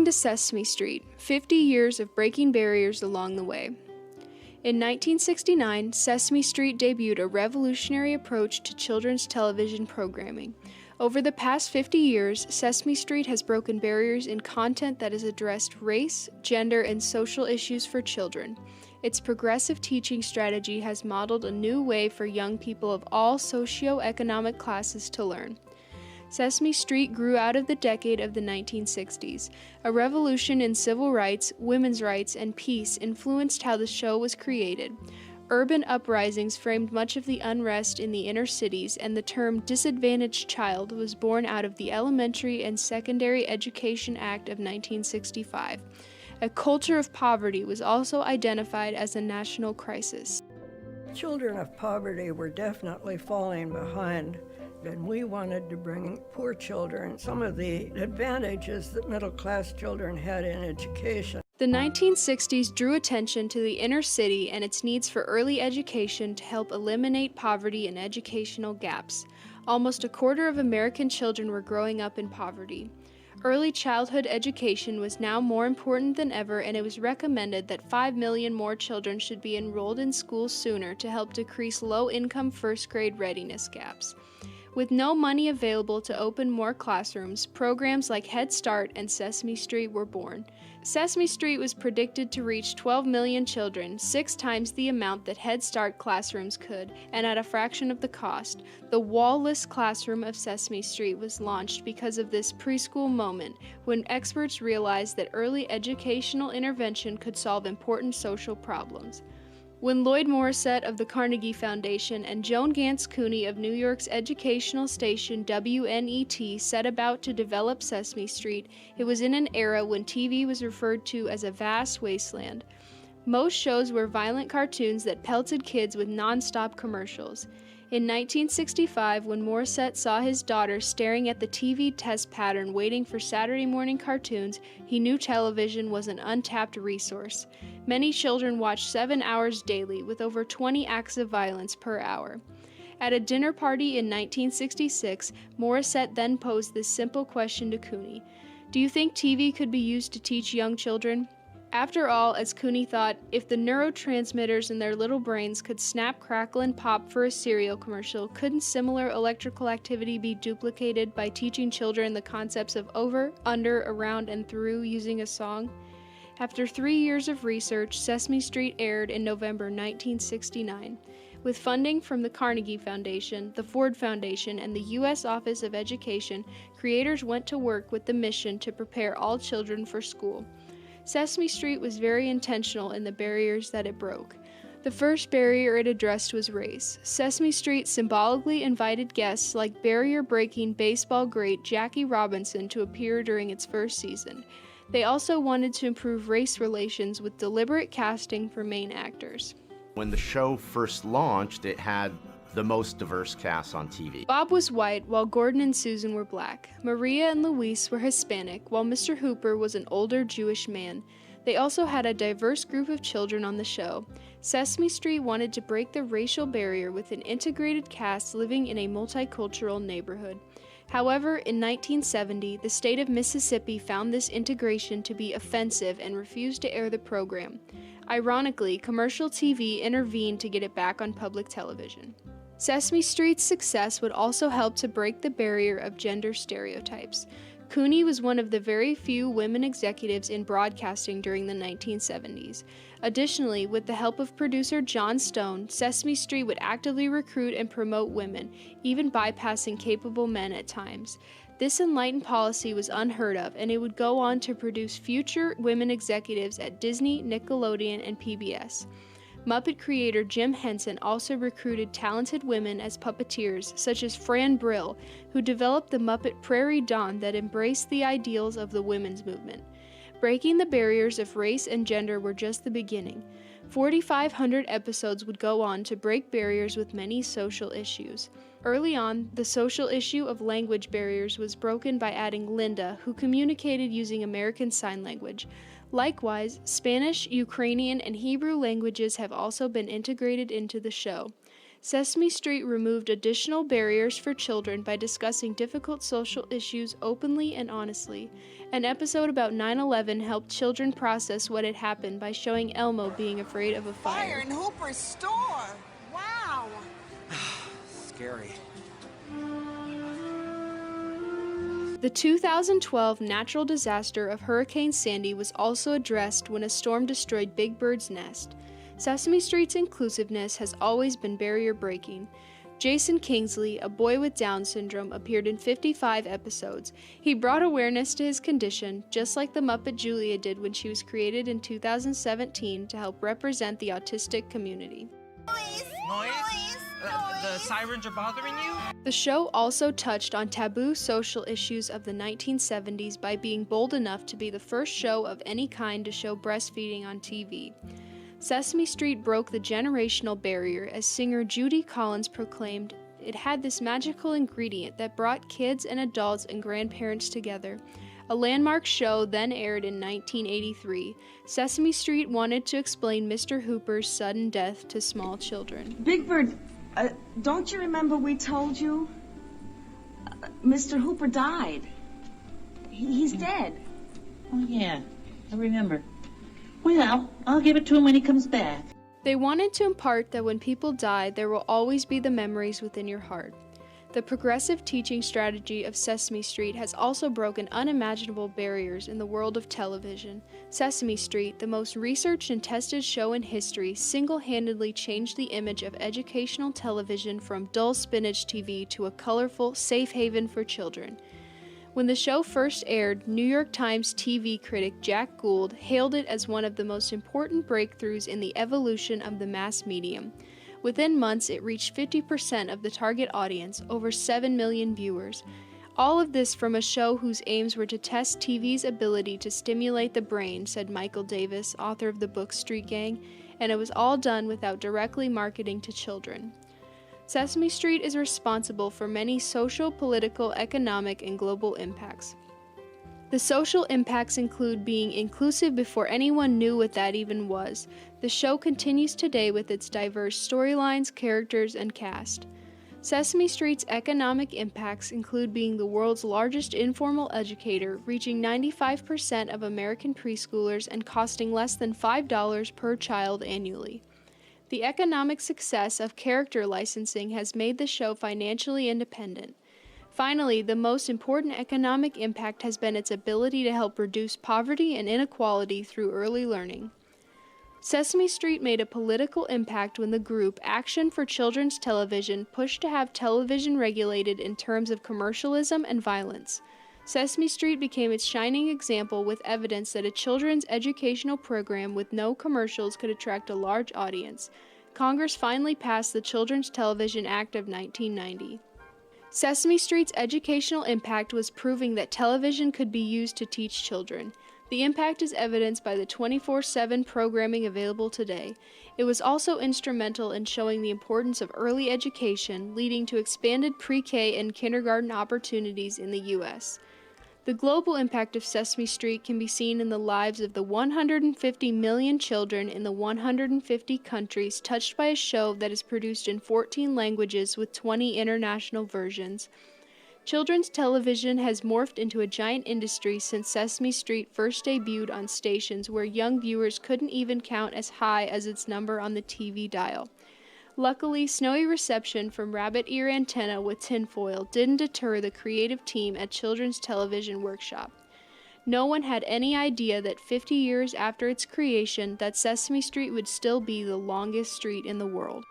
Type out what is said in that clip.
to Sesame Street, 50 years of breaking barriers along the way. In 1969, Sesame Street debuted a revolutionary approach to children's television programming. Over the past 50 years, Sesame Street has broken barriers in content that has addressed race, gender, and social issues for children. Its progressive teaching strategy has modeled a new way for young people of all socioeconomic classes to learn. Sesame Street grew out of the decade of the 1960s. A revolution in civil rights, women's rights, and peace influenced how the show was created. Urban uprisings framed much of the unrest in the inner cities, and the term disadvantaged child was born out of the Elementary and Secondary Education Act of 1965. A culture of poverty was also identified as a national crisis. Children of poverty were definitely falling behind, and we wanted to bring poor children some of the advantages that middle-class children had in education. The 1960s drew attention to the inner city and its needs for early education to help eliminate poverty and educational gaps. Almost a quarter of American children were growing up in poverty. Early childhood education was now more important than ever, and it was recommended that 5 million more children should be enrolled in school sooner to help decrease low-income first-grade readiness gaps. With no money available to open more classrooms, programs like Head Start and Sesame Street were born. Sesame Street was predicted to reach 12 million children, 6 times the amount that Head Start classrooms could, and at a fraction of the cost. The wall-less classroom of Sesame Street was launched because of this preschool moment, when experts realized that early educational intervention could solve important social problems. When Lloyd Morissette of the Carnegie Foundation and Joan Gance Cooney of New York's educational station WNET set about to develop Sesame Street, it was in an era when TV was referred to as a vast wasteland. Most shows were violent cartoons that pelted kids with non-stop commercials. In 1965, when Morissette saw his daughter staring at the TV test pattern waiting for Saturday morning cartoons, he knew television was an untapped resource. Many children watched 7 hours daily, with over 20 acts of violence per hour. At a dinner party in 1966, Morissette then posed this simple question to Cooney: "Do you think TV could be used to teach young children?" After all, as Cooney thought, if the neurotransmitters in their little brains could snap, crackle, and pop for a cereal commercial, couldn't similar electrical activity be duplicated by teaching children the concepts of over, under, around, and through using a song? After 3 years of research, Sesame Street aired in November 1969. With funding from the Carnegie Foundation, the Ford Foundation, and the U.S. Office of Education, creators went to work with the mission to prepare all children for school. Sesame Street was very intentional in the barriers that it broke. The first barrier it addressed was race. Sesame Street symbolically invited guests like barrier-breaking baseball great Jackie Robinson to appear during its first season. They also wanted to improve race relations with deliberate casting for main actors. When the show first launched, it had the most diverse cast on TV. Bob was white, while Gordon and Susan were black. Maria and Luis were Hispanic, while Mr. Hooper was an older Jewish man. They also had a diverse group of children on the show. Sesame Street wanted to break the racial barrier with an integrated cast living in a multicultural neighborhood. However, in 1970, the state of Mississippi found this integration to be offensive and refused to air the program. Ironically, commercial TV intervened to get it back on public television. Sesame Street's success would also help to break the barrier of gender stereotypes. Cooney was one of the very few women executives in broadcasting during the 1970s. Additionally, with the help of producer John Stone, Sesame Street would actively recruit and promote women, even bypassing capable men at times. This enlightened policy was unheard of, and it would go on to produce future women executives at Disney, Nickelodeon, and PBS. Muppet creator Jim Henson also recruited talented women as puppeteers, such as Fran Brill, who developed the Muppet Prairie Dawn that embraced the ideals of the women's movement. Breaking the barriers of race and gender were just the beginning. 4,500 episodes would go on to break barriers with many social issues. Early on, the social issue of language barriers was broken by adding Linda, who communicated using American Sign Language. Likewise, Spanish, Ukrainian, and Hebrew languages have also been integrated into the show. Sesame Street removed additional barriers for children by discussing difficult social issues openly and honestly. An episode about 9/11 helped children process what had happened by showing Elmo being afraid of a fire. Fire in Hooper's store! Wow! Scary. The 2012 natural disaster of Hurricane Sandy was also addressed when a storm destroyed Big Bird's nest. Sesame Street's inclusiveness has always been barrier-breaking. Jason Kingsley, a boy with Down syndrome, appeared in 55 episodes. He brought awareness to his condition, just like the Muppet Julia did when she was created in 2017 to help represent the autistic community. Noise? The sirens are bothering you? The show also touched on taboo social issues of the 1970s by being bold enough to be the first show of any kind to show breastfeeding on TV. Sesame Street broke the generational barrier as singer Judy Collins proclaimed it had this magical ingredient that brought kids and adults and grandparents together. A landmark show then aired in 1983. Sesame Street wanted to explain Mr. Hooper's sudden death to small children. Big Bird, don't you remember we told you? Mr. Hooper died. He's dead. Oh, yeah, I remember. Well, I'll give it to him when he comes back. They wanted to impart that when people die, there will always be the memories within your heart. The progressive teaching strategy of Sesame Street has also broken unimaginable barriers in the world of television. Sesame Street, the most researched and tested show in history, single-handedly changed the image of educational television from dull spinach TV to a colorful, safe haven for children. When the show first aired, New York Times TV critic Jack Gould hailed it as one of the most important breakthroughs in the evolution of the mass medium. Within months, it reached 50% of the target audience, over 7 million viewers. All of this from a show whose aims were to test TV's ability to stimulate the brain, said Michael Davis, author of the book Street Gang, and it was all done without directly marketing to children. Sesame Street is responsible for many social, political, economic, and global impacts. The social impacts include being inclusive before anyone knew what that even was. The show continues today with its diverse storylines, characters, and cast. Sesame Street's economic impacts include being the world's largest informal educator, reaching 95% of American preschoolers and costing less than $5 per child annually. The economic success of character licensing has made the show financially independent. Finally, the most important economic impact has been its ability to help reduce poverty and inequality through early learning. Sesame Street made a political impact when the group Action for Children's Television pushed to have television regulated in terms of commercialism and violence. Sesame Street became its shining example with evidence that a children's educational program with no commercials could attract a large audience. Congress finally passed the Children's Television Act of 1990. Sesame Street's educational impact was proving that television could be used to teach children. The impact is evidenced by the 24/7 programming available today. It was also instrumental in showing the importance of early education, leading to expanded pre-K and kindergarten opportunities in the U.S. The global impact of Sesame Street can be seen in the lives of the 150 million children in the 150 countries touched by a show that is produced in 14 languages with 20 international versions. Children's television has morphed into a giant industry since Sesame Street first debuted on stations where young viewers couldn't even count as high as its number on the TV dial. Luckily, snowy reception from rabbit ear antenna with tinfoil didn't deter the creative team at Children's Television Workshop. No one had any idea that 50 years after its creation that Sesame Street would still be the longest street in the world.